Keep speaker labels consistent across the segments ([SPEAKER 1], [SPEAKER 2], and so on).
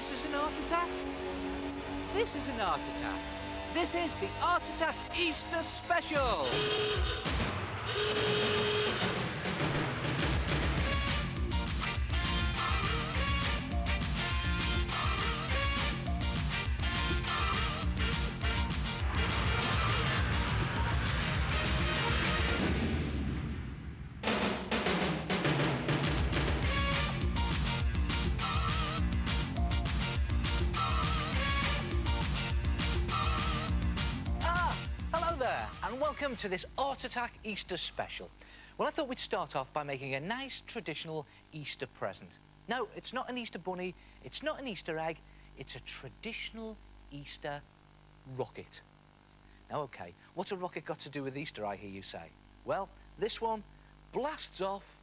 [SPEAKER 1] This is an art attack. This is an art attack. This is the Art Attack Easter Special. And welcome to this Art Attack Easter Special. Well, I thought we'd start off by making a nice traditional Easter present. No, it's not an Easter bunny, it's not an Easter egg, it's a traditional Easter rocket. Now, OK, what's a rocket got to do with Easter, I hear you say? Well, this one blasts off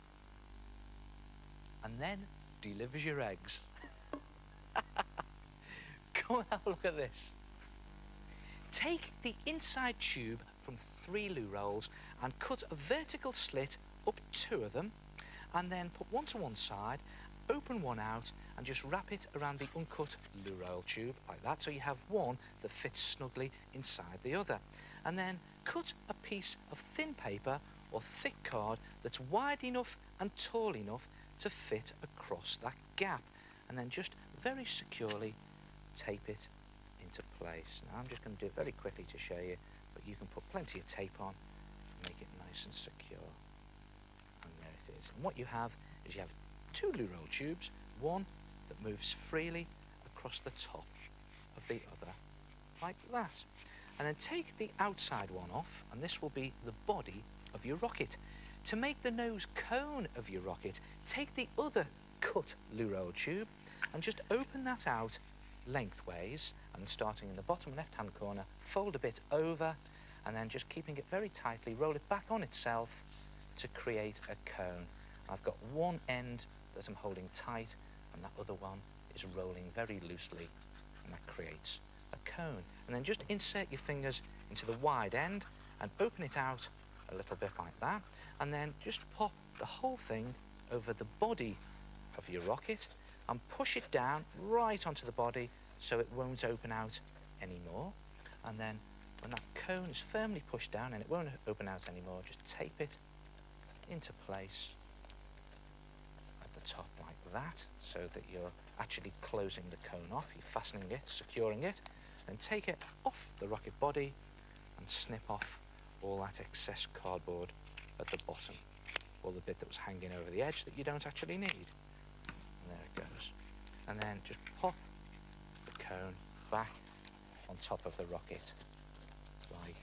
[SPEAKER 1] and then delivers your eggs. Come and have a look at this. Take the inside tube from 3 loo rolls and cut a vertical slit up 2 of them, and then put one to one side, open one out and just wrap it around the uncut loo roll tube like that, so you have one that fits snugly inside the other. And then cut a piece of thin paper or thick card that's wide enough and tall enough to fit across that gap, and then just very securely tape it into place. Now I'm just going to do it very quickly to show you, but you can put plenty of tape on and make it nice and secure. And there it is. And what you have is you have 2 loo roll tubes, one that moves freely across the top of the other, like that. And then take the outside one off, and this will be the body of your rocket. To make the nose cone of your rocket, take the other cut loo roll tube and just open that out lengthways, and starting in the bottom left-hand corner, fold a bit over, and then just keeping it very tightly, roll it back on itself to create a cone. I've got one end that I'm holding tight, and that other one is rolling very loosely, and that creates a cone. And then just insert your fingers into the wide end and open it out a little bit like that, and then just pop the whole thing over the body of your rocket and push it down right onto the body so it won't open out anymore. And then when that cone is firmly pushed down and it won't open out anymore, just tape it into place at the top like that, so that you're actually closing the cone off. You're fastening it, securing it, then take it off the rocket body and snip off all that excess cardboard at the bottom, or the bit that was hanging over the edge that you don't actually need. And there it goes. And then just pop the cone back on top of the rocket like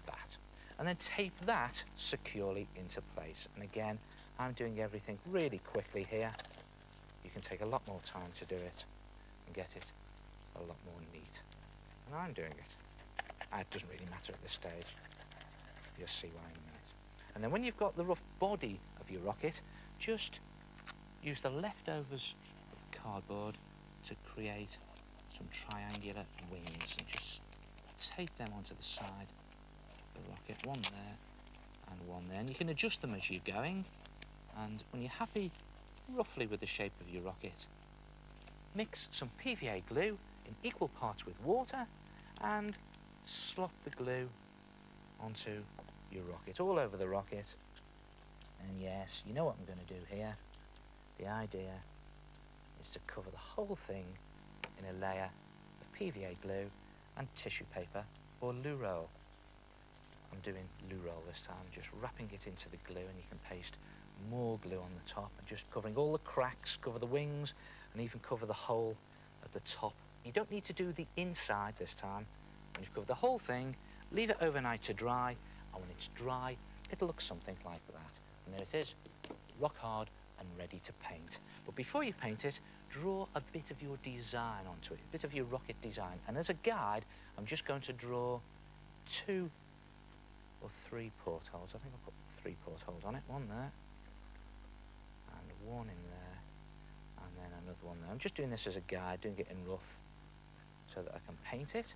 [SPEAKER 1] that. And then tape that securely into place. And again, I'm doing everything really quickly here. You can take a lot more time to do it and get it a lot more neat. And I'm doing it. It doesn't really matter at this stage. You'll see why in a minute. And then when you've got the rough body of your rocket, just use the leftovers of cardboard to create some triangular wings, and just tape them onto the side of the rocket, one there and one there. And you can adjust them as you're going, and when you're happy roughly with the shape of your rocket, mix some PVA glue in equal parts with water and slop the glue onto your rocket, all over the rocket. And yes, you know what I'm going to do here. The idea is to cover the whole thing in a layer of PVA glue and tissue paper or loo roll. I'm doing loo roll this time, just wrapping it into the glue, and you can paste more glue on the top and just covering all the cracks, cover the wings, and even cover the hole at the top. You don't need to do the inside this time. When you've covered the whole thing, leave it overnight to dry, and when it's dry, it'll look something like that. And there it is, rock hard and ready to paint. But before you paint it, draw a bit of your design onto it, a bit of your rocket design. And as a guide, I'm just going to draw 2 or 3 portholes. I think I'll put 3 portholes on it. One there, and one in there, and then another one there. I'm just doing this as a guide, doing it in rough, so that I can paint it.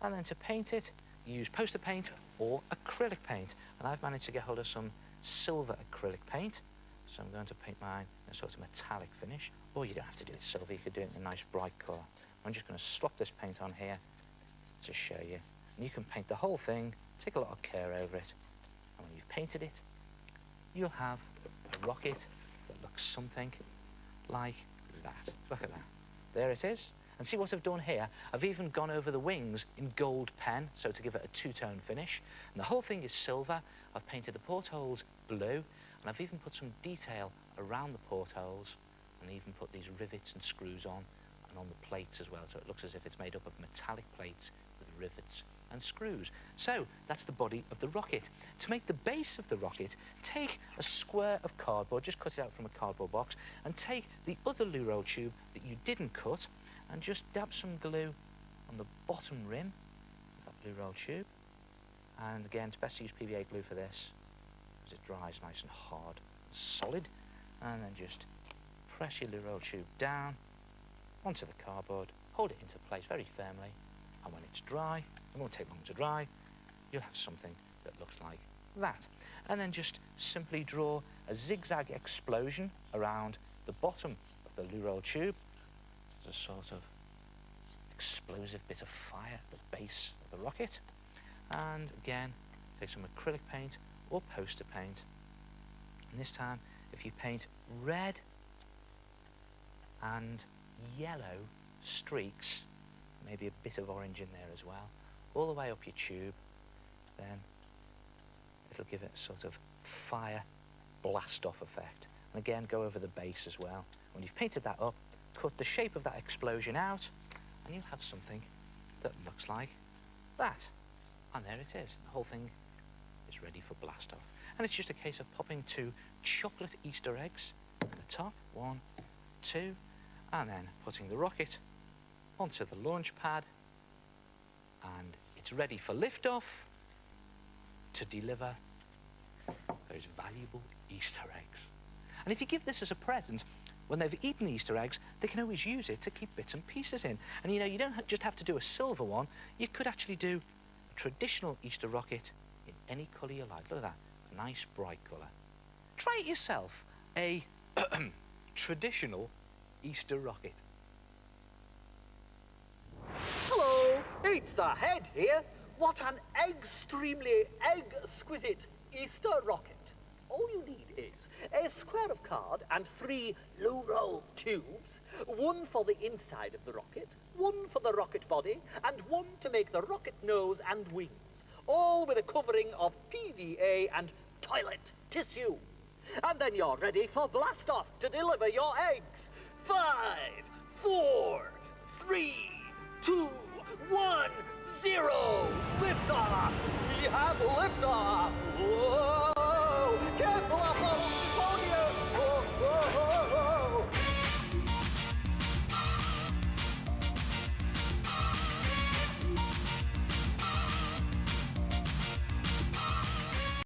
[SPEAKER 1] And then to paint it, you use poster paint or acrylic paint. And I've managed to get hold of some silver acrylic paint, so I'm going to paint mine in a sort of metallic finish, or you don't have to do it silver, you could do it in a nice bright colour. I'm just going to slop this paint on here to show you. And you can paint the whole thing, take a lot of care over it, and when you've painted it, you'll have a rocket that looks something like that. Look at that. There it is. And see what I've done here? I've even gone over the wings in gold pen, so to give it a two-tone finish. And the whole thing is silver. I've painted the portholes blue, and I've even put some detail around the portholes, and even put these rivets and screws on, and on the plates as well, so it looks as if it's made up of metallic plates with rivets and screws. So that's the body of the rocket. To make the base of the rocket, take a square of cardboard, just cut it out from a cardboard box, and take the other loo roll tube that you didn't cut, and just dab some glue on the bottom rim of that loo roll tube. And again, it's best to use PVA glue for this, because it dries nice and hard and solid. And then just press your loo roll tube down onto the cardboard, hold it into place very firmly, and when it's dry, it won't take long to dry, you'll have something that looks like that. And then just simply draw a zigzag explosion around the bottom of the loo roll tube. There's a sort of explosive bit of fire at the base of the rocket. And again, take some acrylic paint or poster paint. And this time, if you paint red and yellow streaks, maybe a bit of orange in there as well, all the way up your tube, then it'll give it a sort of fire blast-off effect. And again, go over the base as well. When you've painted that up, cut the shape of that explosion out, and you'll have something that looks like that. And there it is. The whole thing is ready for blast-off. And it's just a case of popping 2 chocolate Easter eggs at the top, 1, 2, and then putting the rocket onto the launch pad, and it's ready for liftoff to deliver those valuable Easter eggs. And if you give this as a present, when they've eaten the Easter eggs, they can always use it to keep bits and pieces in. And you know, you don't just have to do a silver one, you could actually do a traditional Easter rocket in any colour you like. Look at that, a nice bright colour. Try it yourself, a traditional Easter rocket.
[SPEAKER 2] Hello, it's the head here. What an extremely exquisite Easter rocket. All you need is a square of card and 3 loo roll tubes, 1 for the inside of the rocket, 1 for the rocket body, and 1 to make the rocket nose and wings, all with a covering of PVA and toilet tissue. And then you're ready for blast-off to deliver your eggs. 5, 4, 3, 2, 1, 0. Lift off! We have lift off! Whoa!